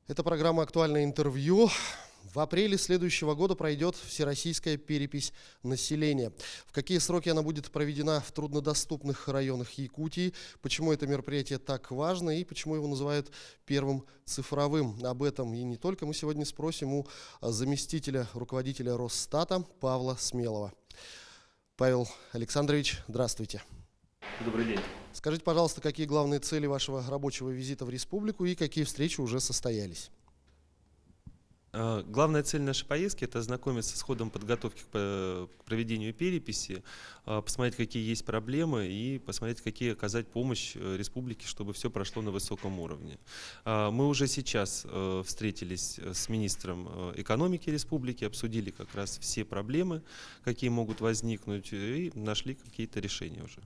Это программа «Актуальное интервью». В апреле следующего года пройдет всероссийская перепись населения. В какие сроки она будет проведена в труднодоступных районах Якутии, почему это мероприятие так важно и почему его называют первым цифровым. Об этом и не только мы сегодня спросим у заместителя руководителя Росстата Павла Смелого. Павел Александрович, здравствуйте. Добрый день. Скажите, пожалуйста, какие главные цели вашего рабочего визита в республику и какие встречи уже состоялись? Главная цель нашей поездки – это ознакомиться с ходом подготовки к проведению переписи, посмотреть, какие есть проблемы и посмотреть, какие оказать помощь республике, чтобы все прошло на высоком уровне. Мы уже сейчас встретились с министром экономики республики, обсудили как раз все проблемы, какие могут возникнуть, и нашли какие-то решения уже.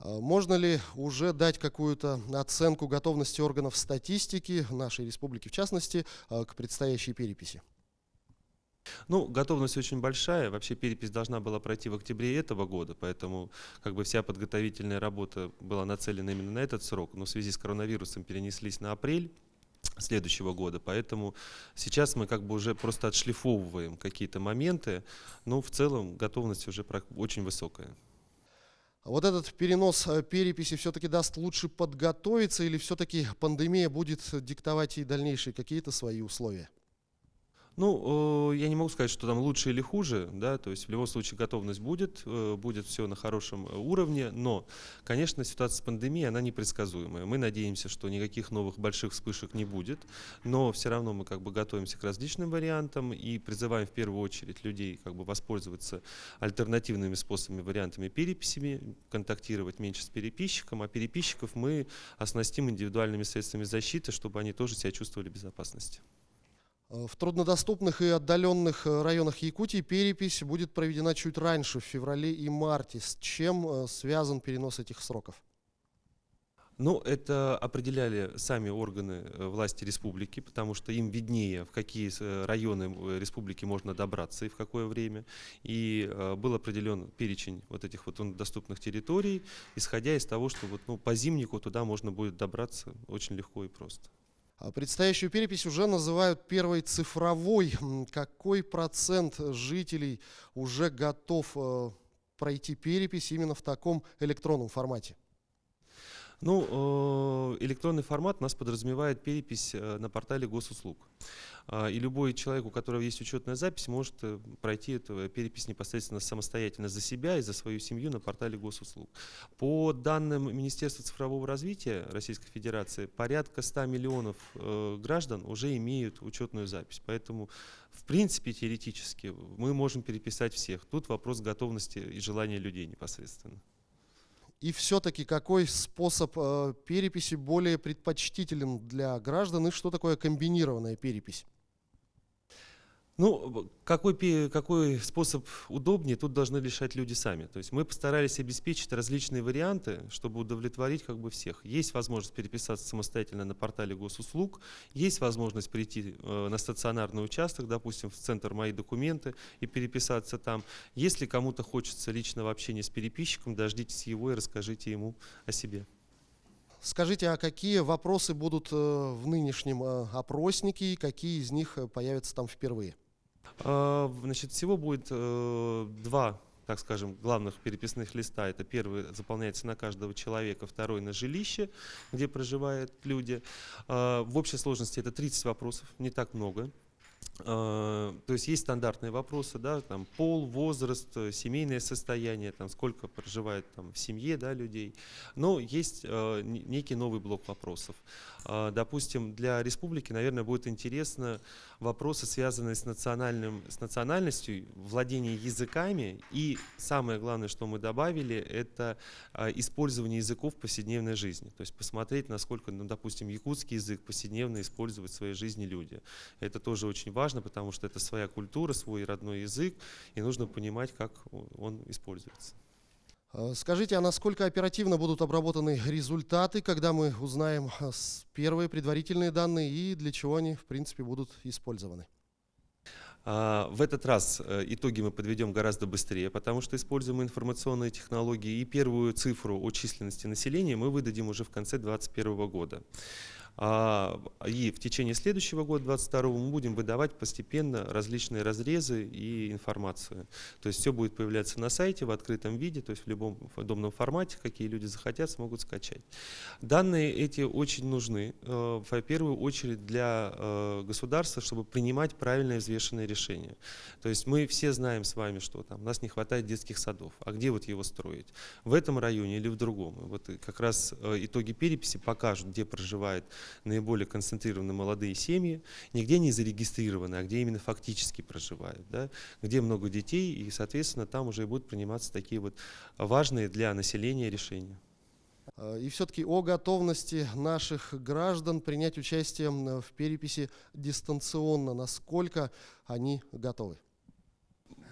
Можно ли уже дать какую-то оценку готовности органов статистики нашей республики, в частности, к предстоящей переписи? Ну, готовность очень большая. Вообще перепись должна была пройти в октябре этого года, поэтому вся подготовительная работа была нацелена именно на этот срок, но в связи с коронавирусом перенеслись на апрель следующего года, поэтому сейчас мы уже просто отшлифовываем какие-то моменты, но в целом готовность уже очень высокая. Вот этот перенос переписи все-таки даст лучше подготовиться или все-таки пандемия будет диктовать и дальнейшие какие-то свои условия? Ну, я не могу сказать, что там лучше или хуже, да, то есть в любом случае готовность будет все на хорошем уровне, но, конечно, ситуация с пандемией, она непредсказуемая. Мы надеемся, что никаких новых больших вспышек не будет, но все равно мы готовимся к различным вариантам и призываем в первую очередь людей воспользоваться альтернативными способами, вариантами переписями, контактировать меньше с переписчиком, а переписчиков мы оснастим индивидуальными средствами защиты, чтобы они тоже себя чувствовали в безопасности. В труднодоступных и отдаленных районах Якутии перепись будет проведена чуть раньше, в феврале и марте. С чем связан перенос этих сроков? Ну, это определяли сами органы власти республики, потому что им виднее, в какие районы республики можно добраться и в какое время. И был определен перечень этих доступных территорий, исходя из того, что по зимнику туда можно будет добраться очень легко и просто. Предстоящую перепись уже называют первой цифровой. Какой процент жителей уже готов пройти перепись именно в таком электронном формате? Ну, электронный формат у нас подразумевает перепись на портале госуслуг. И любой человек, у которого есть учетная запись, может пройти эту перепись непосредственно самостоятельно за себя и за свою семью на портале госуслуг. По данным Министерства цифрового развития Российской Федерации, порядка 100 миллионов граждан уже имеют учетную запись. Поэтому, в принципе, теоретически мы можем переписать всех. Тут вопрос готовности и желания людей непосредственно. И все-таки какой способ переписи более предпочтителен для граждан и что такое комбинированная перепись? Ну, какой способ удобнее, тут должны решать люди сами. То есть мы постарались обеспечить различные варианты, чтобы удовлетворить всех. Есть возможность переписаться самостоятельно на портале госуслуг, есть возможность прийти на стационарный участок, допустим, в центр «Мои документы» и переписаться там. Если кому-то хочется личного общения с переписчиком, дождитесь его и расскажите ему о себе. Скажите, а какие вопросы будут в нынешнем опроснике и какие из них появятся там впервые? Значит, всего будет два, так скажем, главных переписных листа. Это первый заполняется на каждого человека, второй на жилище, где проживают люди. В общей сложности это 30 вопросов, не так много. То есть есть стандартные вопросы, да, там пол, возраст, семейное состояние, там сколько проживает в семье, да, людей. Но есть некий новый блок вопросов. Допустим, для республики, наверное, будет интересно вопросы, связанные с национальностью, владение языками. И самое главное, что мы добавили, это использование языков в повседневной жизни. То есть посмотреть, насколько, допустим, якутский язык повседневно используют в своей жизни люди. Это тоже очень важно, потому что это своя культура, свой родной язык, и нужно понимать, как он используется. Скажите, а насколько оперативно будут обработаны результаты, когда мы узнаем первые предварительные данные и для чего они, в принципе, будут использованы? В этот раз итоги мы подведем гораздо быстрее, потому что используем информационные технологии, и первую цифру о численности населения мы выдадим уже в конце 2021 года. И в течение следующего года, 2022, мы будем выдавать постепенно различные разрезы и информацию. То есть все будет появляться на сайте в открытом виде, то есть в любом удобном формате, какие люди захотят, смогут скачать. Данные эти очень нужны, в первую очередь для государства, чтобы принимать правильные взвешенные решения. То есть мы все знаем с вами, что там у нас не хватает детских садов, а где вот его строить? В этом районе или в другом? И вот как раз итоги переписи покажут, где проживает наиболее концентрированные молодые семьи, нигде не зарегистрированы, а где именно фактически проживают, да, где много детей, и, соответственно, там уже и будут приниматься такие вот важные для населения решения. И все-таки о готовности наших граждан принять участие в переписи дистанционно, насколько они готовы.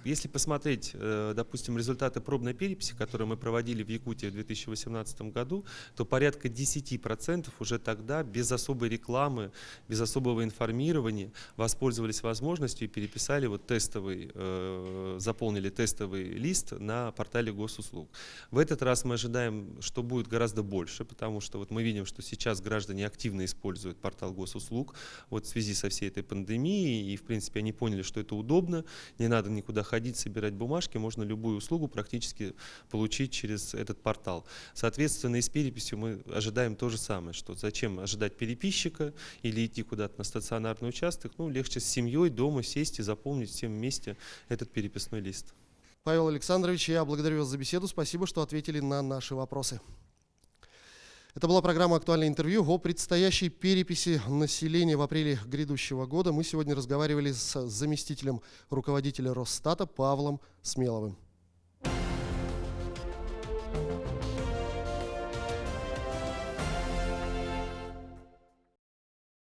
Если посмотреть, допустим, результаты пробной переписи, которые мы проводили в Якутии в 2018 году, то порядка 10% уже тогда без особой рекламы, без особого информирования воспользовались возможностью и переписали вот тестовый, заполнили тестовый лист на портале госуслуг. В этот раз мы ожидаем, что будет гораздо больше, потому что вот мы видим, что сейчас граждане активно используют портал госуслуг вот в связи со всей этой пандемией, и в принципе они поняли, что это удобно, не надо никуда ходить, собирать бумажки, можно любую услугу практически получить через этот портал. Соответственно, и с переписью мы ожидаем то же самое, что зачем ожидать переписчика или идти куда-то на стационарный участок, ну, легче с семьей дома сесть и заполнить всем вместе этот переписной лист. Павел Александрович, я благодарю вас за беседу, спасибо, что ответили на наши вопросы. Это была программа «Актуальное интервью» о предстоящей переписи населения в апреле грядущего года. Мы сегодня разговаривали с заместителем руководителя Росстата Павлом Смеловым.